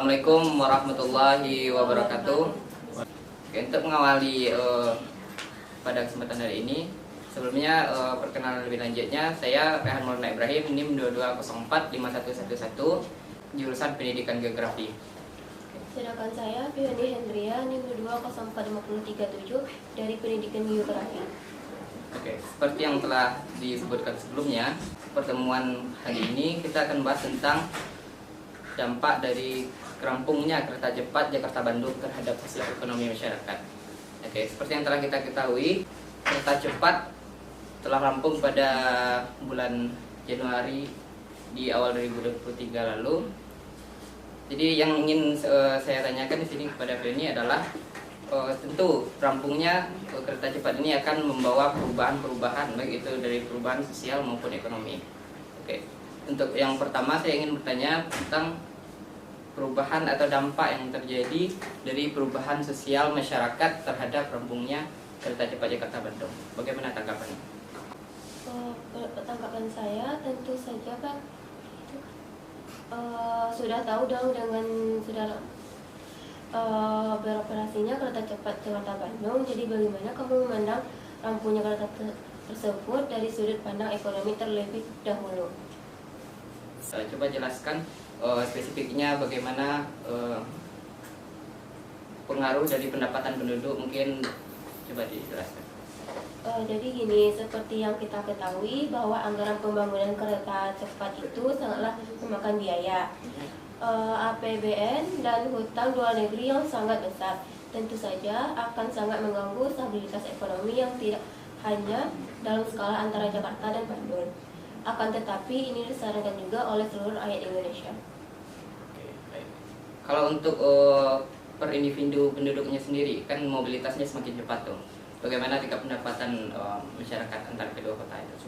Assalamualaikum warahmatullahi wabarakatuh. Oke, untuk mengawali pada kesempatan hari ini, sebelumnya perkenalan lebih lanjutnya, saya Rehan Maulana Ibrahim, NIM 22045111, jurusan Pendidikan Geografi. Sedangkan saya Fioni Hendria, NIM 22045037 dari Pendidikan Geografi. Oke, seperti yang telah disebutkan sebelumnya, pertemuan hari ini kita akan bahas tentang dampak dari rampungnya kereta cepat Jakarta-Bandung terhadap sosial ekonomi masyarakat. Oke, seperti yang telah kita ketahui, kereta cepat telah rampung pada bulan Januari di awal 2023 lalu. Jadi yang ingin saya tanyakan di sini kepada Fioni adalah tentu rampungnya kereta cepat ini akan membawa perubahan-perubahan, baik itu dari perubahan sosial maupun ekonomi. Oke, untuk yang pertama saya ingin bertanya tentang perubahan atau dampak yang terjadi dari perubahan sosial masyarakat terhadap rampungnya kereta cepat Jakarta-Bandung. Bagaimana tanggapannya? Tanggapan saya tentu saja kan sudah tahu dong dengan sudah beroperasinya kereta cepat Jakarta-Bandung. Jadi bagaimana kamu memandang rampungnya kereta tersebut dari sudut pandang ekonomi terlebih dahulu? Coba jelaskan spesifiknya bagaimana pengaruh dari pendapatan penduduk, mungkin coba dijelaskan. Jadi gini, seperti yang kita ketahui bahwa anggaran pembangunan kereta cepat itu sangatlah memakan biaya, APBN dan hutang luar negeri yang sangat besar. Tentu saja akan sangat mengganggu stabilitas ekonomi yang tidak hanya dalam skala antara Jakarta dan Bandung. Akan tetapi ini disarankan juga oleh seluruh rakyat Indonesia. Oke, baik. Kalau untuk per individu penduduknya sendiri, kan mobilitasnya semakin cepat tuh. Bagaimana tingkat pendapatan masyarakat antara kedua kota itu?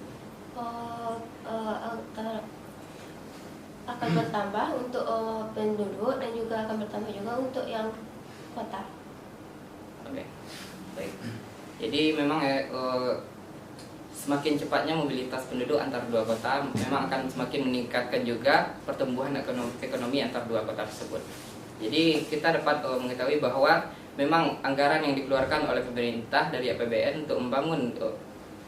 Akan bertambah untuk penduduk dan juga akan bertambah juga untuk yang kota. Oke, baik. Jadi memang semakin cepatnya mobilitas penduduk antar dua kota memang akan semakin meningkatkan juga pertumbuhan ekonomi antar dua kota tersebut. Jadi kita dapat mengetahui bahwa memang anggaran yang dikeluarkan oleh pemerintah dari APBN untuk membangun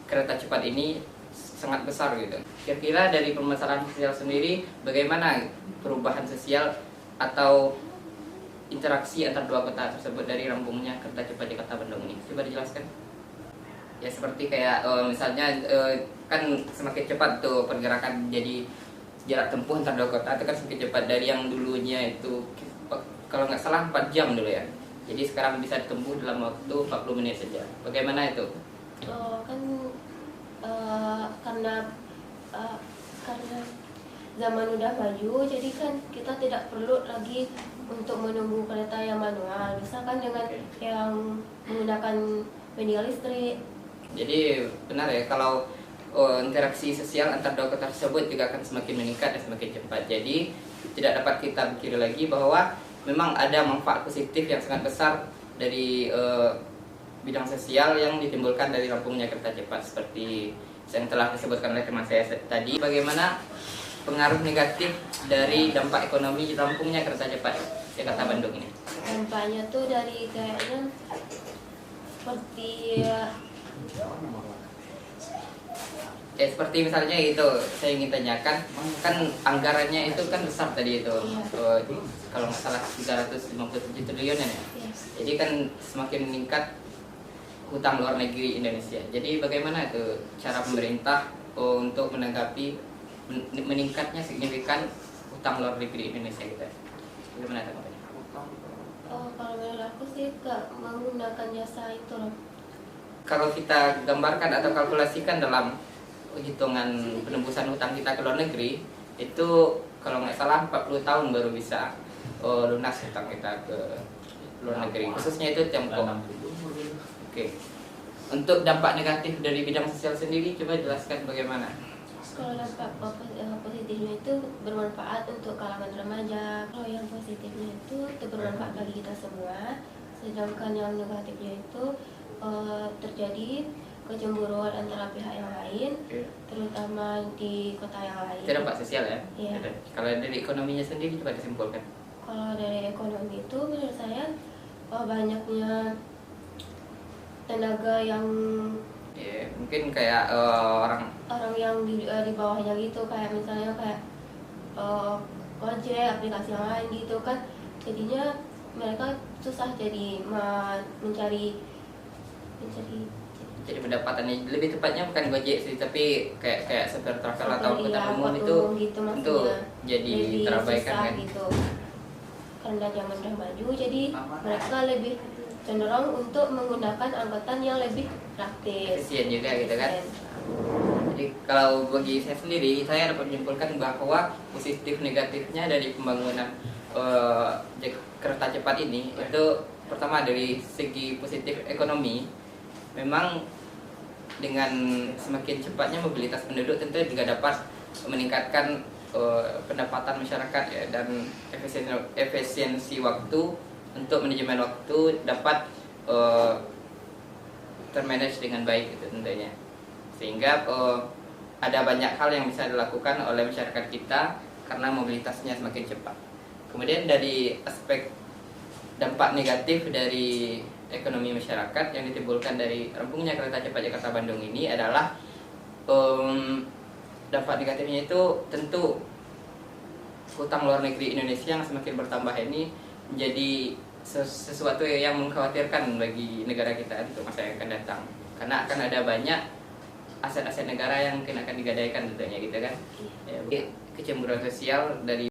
kereta cepat ini sangat besar gitu. Kira-kira dari permasalahan sosial sendiri, bagaimana perubahan sosial atau interaksi antar dua kota tersebut dari rampungnya kereta cepat Jakarta-Bandung ini? Coba dijelaskan. Ya seperti kayak misalnya kan semakin cepat tuh pergerakan, jadi jarak tempuh antar dua kota itu kan semakin cepat dari yang dulunya itu kalau nggak salah 4 jam dulu ya. Jadi sekarang bisa ditempuh dalam waktu 40 menit saja. Bagaimana itu? Karena zaman udah maju, jadi kan kita tidak perlu lagi untuk menunggu kereta yang manual. Misalkan dengan yang menggunakan media listrik. Jadi benar ya, kalau interaksi sosial antar dua kota tersebut juga akan semakin meningkat dan semakin cepat. Jadi tidak dapat kita pikir lagi bahwa memang ada manfaat positif yang sangat besar dari bidang sosial yang ditimbulkan dari rampungnya kereta cepat seperti yang telah disebutkan oleh teman saya tadi. Bagaimana pengaruh negatif dari dampak ekonomi rampungnya kereta cepat Jakarta-Bandung ini? Dampaknya tuh dari kayaknya seperti seperti misalnya itu, saya ingin tanyakan, kan anggarannya itu kan besar tadi itu, kalau nggak salah 357 triliun ya. Jadi kan semakin meningkat hutang luar negeri Indonesia. Jadi bagaimana itu cara pemerintah untuk menanggapi meningkatnya signifikan hutang luar negeri Indonesia gitu? Bagaimana tanggapannya? Kalau menurut aku sih menggunakan jasa itu loh. Kalau kita gambarkan atau kalkulasikan dalam hitungan penembusan hutang kita ke luar negeri, itu kalau nggak salah 40 tahun baru bisa lunas hutang kita ke luar negeri, khususnya itu Tiongkok. Oke. Untuk dampak negatif dari bidang sosial sendiri, coba jelaskan bagaimana? Kalau dampak positifnya itu bermanfaat untuk kalangan remaja. Kalau yang positifnya itu bermanfaat bagi kita semua. Sedangkan yang negatifnya itu terjadi kecemburuan antara pihak yang lain, terutama di kota yang lain. Itu dampak sosial ya? Iya. Kalau dari ekonominya sendiri coba disimpulkan. Kalau dari ekonomi itu menurut saya banyaknya tenaga yang Ya, mungkin kayak orang yang di bawahnya gitu, kayak misalnya kayak Gojek, aplikasi yang lain gitu kan, jadinya mereka susah jadi mencari jadi pendapatannya lebih tepatnya bukan Gojek sih, tapi kayak seperti travel atau iya, angkutan umum itu gitu, tentu maksudnya jadi lebih terabaikan susah kan. gitu. Karena zaman udah maju, jadi mereka lebih cenderung untuk menggunakan angkutan yang lebih praktis, Efisien juga gitu kan. efisien. Jadi kalau bagi saya sendiri, saya dapat menyimpulkan bahwa positif negatifnya dari pembangunan kereta cepat ini itu pertama dari segi positif ekonomi, memang dengan semakin cepatnya mobilitas penduduk tentu juga dapat meningkatkan pendapatan masyarakat ya, dan efisiensi waktu untuk manajemen waktu dapat termanage dengan baik gitu tentunya, sehingga ada banyak hal yang bisa dilakukan oleh masyarakat kita karena mobilitasnya semakin cepat. Kemudian dari aspek dampak negatif dari ekonomi masyarakat yang ditimbulkan dari rampungnya kereta cepat Jakarta Bandung ini adalah dampak negatifnya itu tentu hutang luar negeri Indonesia yang semakin bertambah ini menjadi sesuatu yang mengkhawatirkan bagi negara kita untuk masa yang akan datang, karena akan ada banyak aset-aset negara yang mungkin akan digadaikan tentunya gitu kan. Ya, kecemburuan sosial dari